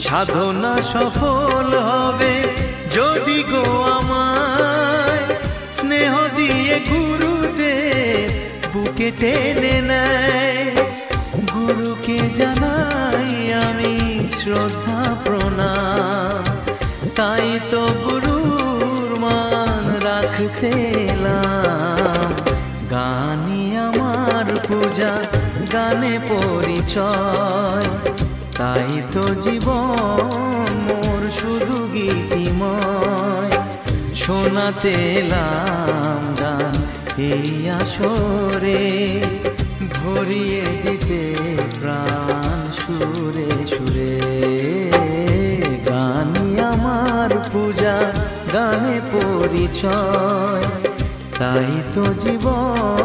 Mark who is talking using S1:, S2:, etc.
S1: সাধনা সফল হবে যদি গো আমায় স্নেহ দিয়ে গুরুদেব বুকে টেনে নেয়। গুরুকে জানাই আমি শ্রদ্ধা প্রণাম, তাই তো গুরুর মান রাখতে এলাম। গানই আমার পূজা, গানে পরিচয়, তাই তো জীবন মোর শুধু গীতিময়। শোনাতে এলাম গান এই আসরে, ভরিয়ে দিতে প্রাণ সুরে সুরে। গানই আমার পূজা, গানে পরিচয়, তাই তো জীবন